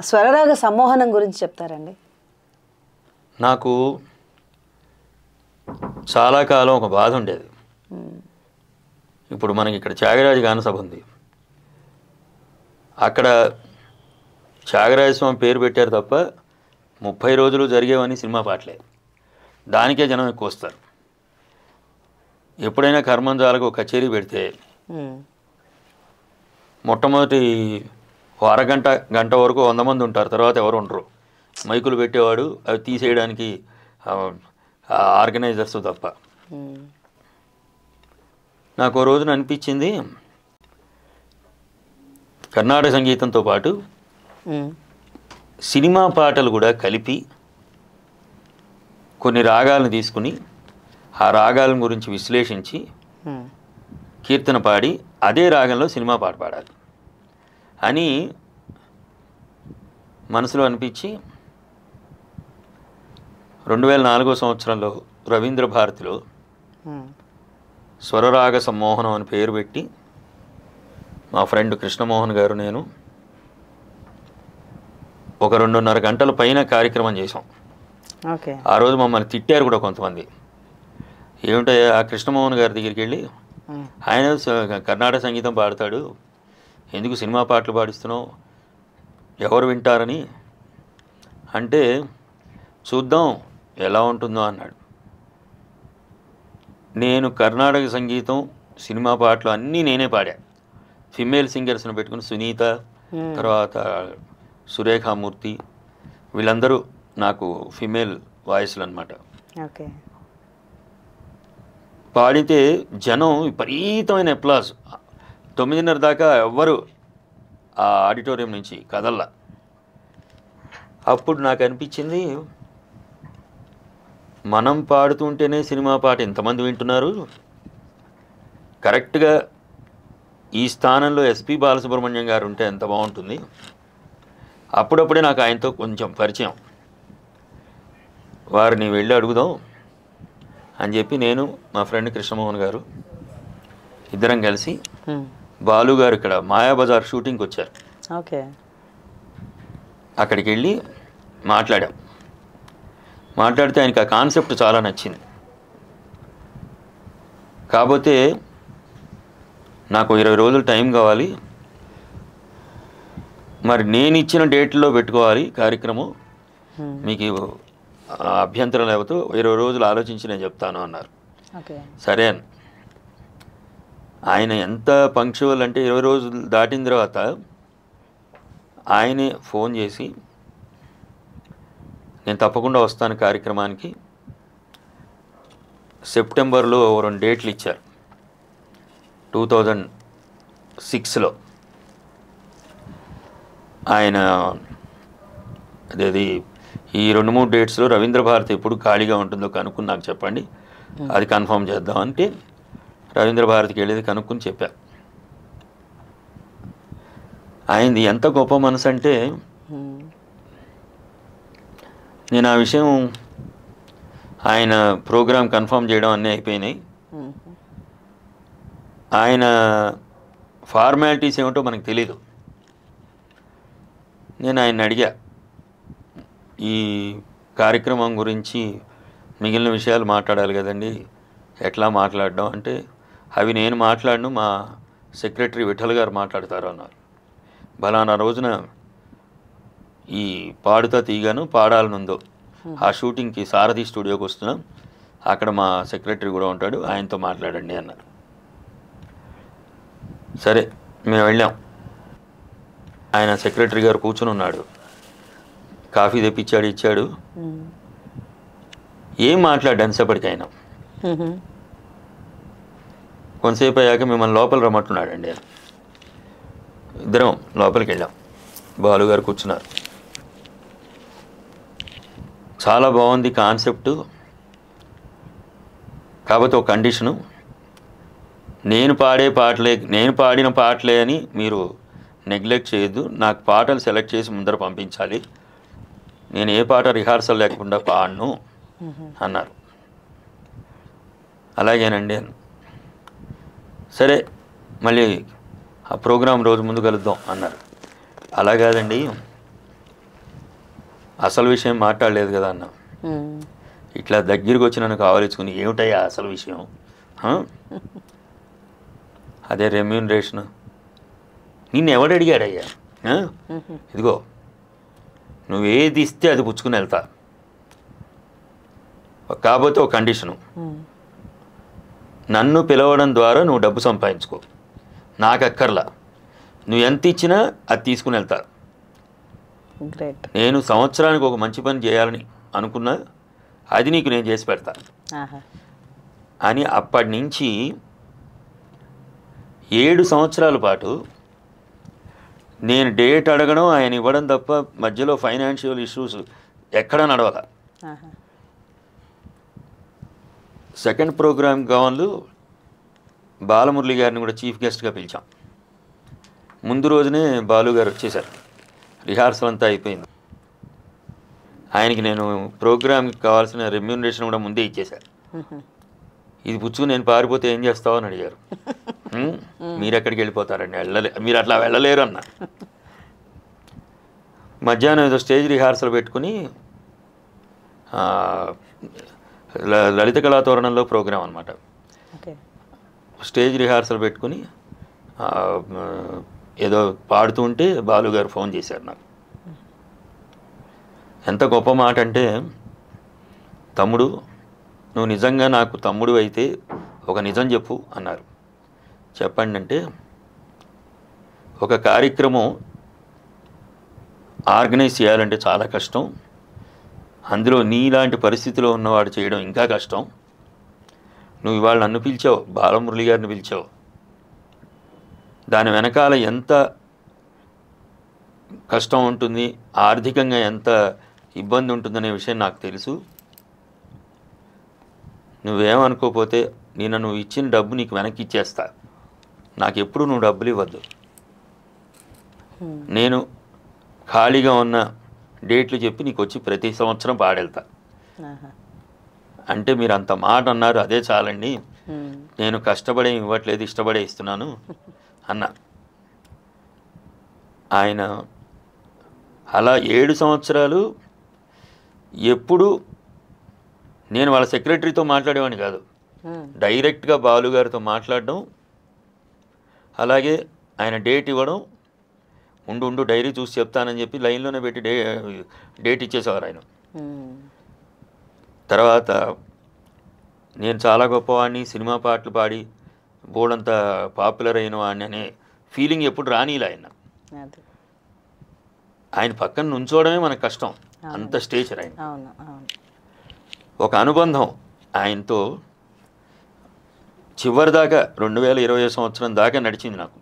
స్వరరాగ సమ్మోహనం గురించి చెప్తారండి? నాకు చాలా కాలం ఒక బాధ ఉండేది. ఇప్పుడు మనకి ఇక్కడ త్యాగరాజ గానసభ ఉంది. అక్కడ త్యాగరాజ స్వామి పేరు పెట్టారు తప్ప 30 రోజులు జరిగేవని సినిమా పాటలే. దానికే జనం ఎక్కువ వస్తారు. ఎప్పుడైనా కర్మంజాలకు ఒక కచేరీ పెడితే మొట్టమొదటి అరగంట గంట వరకు 100 మంది ఉంటారు. తర్వాత ఎవరు ఉండరు. మైకులు పెట్టేవాడు, అవి తీసేయడానికి ఆర్గనైజర్స్ తప్ప. నాకు ఓ రోజున అనిపించింది, కర్ణాటక సంగీతంతో పాటు సినిమా పాటలు కూడా కలిపి కొన్ని రాగాలను తీసుకుని ఆ రాగాల గురించి విశ్లేషించి కీర్తన పాడి అదే రాగంలో సినిమా పాట పాడాలి అని మనసులో అనిపించి 2004 సంవత్సరంలో రవీంద్ర భారతిలో స్వరరాగ సమ్మోహనం అని పేరు పెట్టి మా ఫ్రెండ్ కృష్ణమోహన్ గారు నేను ఒక 2.5 గంటల పైన కార్యక్రమం చేసాం. ఆ రోజు మమ్మల్ని తిట్టారు కూడా కొంతమంది. ఏమిటో ఆ కృష్ణమోహన్ గారి దగ్గరికి వెళ్ళి, ఆయన కర్ణాటక సంగీతం పాడతాడు, ఎందుకు సినిమా పాటలు పాడిస్తున్నావు, ఎవరు వింటారని అంటే, చూద్దాం ఎలా ఉంటుందో అన్నాడు. నేను కర్ణాటక సంగీతం సినిమా పాటలు అన్నీ నేనే పాడా. ఫిమేల్ సింగర్స్ని పెట్టుకుని సునీత, తర్వాత సురేఖామూర్తి, వీళ్ళందరూ నాకు ఫిమేల్ వాయిస్లు అనమాట. పాడితే జనం విపరీతమైన అప్లాజ్. 9:30 దాకా ఎవ్వరు ఆ ఆడిటోరియం నుంచి కదల్లా. అప్పుడు నాకు అనిపించింది, మనం పాడుతుంటేనే సినిమా పాట ఎంతమంది వింటున్నారు, కరెక్ట్గా ఈ స్థానంలో ఎస్పి బాలసుబ్రహ్మణ్యం గారు ఉంటే ఎంత బాగుంటుంది. అప్పుడప్పుడే నాకు ఆయనతో కొంచెం పరిచయం. వారిని వెళ్ళి అడుగుదాం అని చెప్పి నేను మా ఫ్రెండ్ కృష్ణమోహన్ గారు ఇద్దరం కలిసి బాలు గారు ఇక్కడ మాయాబజార్ షూటింగ్కి వచ్చారు. అక్కడికి వెళ్ళి మాట్లాడితే ఆయనకి ఆ కాన్సెప్ట్ చాలా నచ్చింది. కాకపోతే నాకు 20 రోజులు టైం కావాలి, మరి నేను ఇచ్చిన డేట్లో పెట్టుకోవాలి కార్యక్రమం, మీకు అభ్యంతరం లేకపోతే 20 రోజులు ఆలోచించి నేను చెప్తాను అన్నారు. సరే అని ఆయన ఎంత పంక్చువల్ అంటే 20 రోజులు దాటిన తర్వాత ఆయనే ఫోన్ చేసి, నేను తప్పకుండా వస్తాను కార్యక్రమానికి, సెప్టెంబర్లో 2 డేట్లు ఇచ్చారు 2006లో. ఆయన అదేది ఈ 2-3 డేట్స్లో రవీంద్ర భారతి ఎప్పుడు ఖాళీగా ఉంటుందో కనుక్కుని నాకు చెప్పండి, అది కన్ఫర్మ్ చేద్దాం అంటే రవీంద్ర భారతికి వెళ్ళేది కనుక్కుని చెప్పా. ఆయనది ఎంత గొప్ప మనసు అంటే, నేను ఆ విషయం ఆయన ప్రోగ్రాం కన్ఫర్మ్ చేయడం అన్నీ అయిపోయినాయి. ఆయన ఫార్మాలిటీస్ ఏమిటో మనకు తెలీదు. నేను ఆయన అడిగా, ఈ కార్యక్రమం గురించి మిగిలిన విషయాలు మాట్లాడాలి కదండి, ఎట్లా మాట్లాడడం అంటే, అవి నేను మాట్లాడను, మా సెక్రటరీ విఠల్ గారు మాట్లాడతారు అన్నారు. బలానా రోజున ఈ పాడుతా తీగాను పాడాలనుందో ఆ షూటింగ్కి సారథి స్టూడియోకి వస్తున్నాం, అక్కడ మా సెక్రటరీ కూడా ఉంటాడు, ఆయనతో మాట్లాడండి అన్నారు. సరే మేము వెళ్ళాం. ఆయన సెక్రటరీ గారు కూర్చుని ఉన్నాడు, కాఫీ తెప్పించాడు, ఇచ్చాడు. ఏం మాట్లాడాను సేపటికి ఆయన. కొంతసేపు అయ్యాక మిమ్మల్ని లోపల రమ్మంటున్నాడండి. ఇద్దరం లోపలికి వెళ్ళాం. బాలు గారు కూర్చున్నారు. చాలా బాగుంది కాన్సెప్టు, కాకపోతే ఒక కండిషను, నేను పాడిన పాటలే అని మీరు నెగ్లెక్ట్ చేయొద్దు, నాకు పాటలు సెలెక్ట్ చేసి ముందర పంపించాలి, నేను ఏ పాట రిహార్సల్ లేకుండా పాడను అన్నారు. అలాగేనండి. సరే మళ్ళీ ఆ ప్రోగ్రాం రోజు ముందు కలుద్దాం అన్నారు. అలా కాదండి, అసలు విషయం మాట్లాడలేదు కదా అన్న. ఇట్లా దగ్గరికి వచ్చి నన్ను కావాలించుకుని ఏమిటయ్యా అసలు విషయం, అదే రెమ్యూనరేషన్, నిన్ను ఎవడు అడిగాడయ్యా, ఇదిగో నువ్వు ఏది ఇస్తే అది పుచ్చుకుని వెళ్తా, కాకపోతే ఒక కండిషను, నన్ను పిలవడం ద్వారా నువ్వు డబ్బు సంపాదించుకో, నాకు అక్కర్లా, నువ్వు ఎంత ఇచ్చినా అది తీసుకుని వెళ్తా, నేను సంవత్సరానికి ఒక మంచి పని చేయాలని అనుకున్నా అది నీకు నేను చేసి పెడతా అని అప్పటి నుంచి 7 సంవత్సరాల పాటు నేను డేట్ అడగడం ఆయన ఇవ్వడం తప్ప మధ్యలో ఫైనాన్షియల్ ఇష్యూస్ ఎక్కడా నడవాల. సెకండ్ ప్రోగ్రామ్ గవర్న్లు బాలమురళి గారిని కూడా చీఫ్ గెస్ట్గా పిలిచాం. ముందు రోజునే బాలు గారు వచ్చేసారు, రిహార్సల్ అంతా అయిపోయింది. ఆయనకి నేను ప్రోగ్రామ్కి కావాల్సిన రెమ్యూనరేషన్ కూడా ముందే ఇచ్చేశారు. ఇది పుచ్చుకుని నేను పారిపోతే ఏం చేస్తావు అని అడిగారు. మీరు ఎక్కడికి వెళ్ళిపోతారండి, మీరు అట్లా వెళ్ళలేరు అన్న. మధ్యాహ్నం ఏదో స్టేజ్ రిహార్సల్ పెట్టుకుని లలిత కళాతోరణంలో ప్రోగ్రాం అనమాట. స్టేజ్ రిహార్సల్ పెట్టుకుని ఏదో పాడుతూ ఉంటే బాలుగారు ఫోన్ చేశారు నాకు. ఎంత గొప్ప మాట అంటే, తమ్ముడు నువ్వు నిజంగా నాకు తమ్ముడు అయితే ఒక నిజం చెప్పు అన్నారు. చెప్పండి అంటే, ఒక కార్యక్రమం ఆర్గనైజ్ చేయాలంటే చాలా కష్టం, అందులో నీలాంటి పరిస్థితిలో ఉన్నవాడు చేయడం ఇంకా కష్టం. నువ్వు ఇవాళ నన్ను పిలిచావు, బాలమురళి గారిని పిలిచావు, దాని వెనకాల ఎంత కష్టం ఉంటుంది, ఆర్థికంగా ఎంత ఇబ్బంది ఉంటుందనే విషయం నాకు తెలుసు. నువ్వేమనుకోపోతే నువ్వు ఇచ్చిన డబ్బు నీకు వెనక్కి ఇచ్చేస్తా, నాకు ఎప్పుడు నువ్వు డబ్బులు ఇవ్వద్దు, నేను ఖాళీగా ఉన్న డేట్లు చెప్పి నీకు వచ్చి ప్రతి సంవత్సరం పాడెళ్తా అంటే, మీరు అంత మాట అన్నారు, అదే చాలండి, నేను కష్టపడే ఇవ్వట్లేదు, ఇష్టపడే ఇస్తున్నాను అన్న. ఆయన అలా 7 సంవత్సరాలు ఎప్పుడు నేను వాళ్ళ సెక్రటరీతో మాట్లాడేవాడిని కాదు, డైరెక్ట్గా బాలుగారితో మాట్లాడడం, అలాగే ఆయన డేట్ ఇవ్వడం, ఉండు డైరీ చూసి చెప్తానని చెప్పి లైన్లోనే పెట్టి డేట్ ఇచ్చేసేవారు ఆయన. తర్వాత నేను చాలా గొప్పవాడిని, సినిమా పాటలు పాడి బోర్డంతా పాపులర్ అయిన వాడిని అనే ఫీలింగ్ ఎప్పుడు రానిలే ఆయన. ఆయన పక్కన నుంచోవడమే మనకు కష్టం, అంత స్టేచర్ ఆయన. ఒక అనుబంధం ఆయనతో చివరిదాకా 2020 సంవత్సరం దాకా నడిచింది నాకు.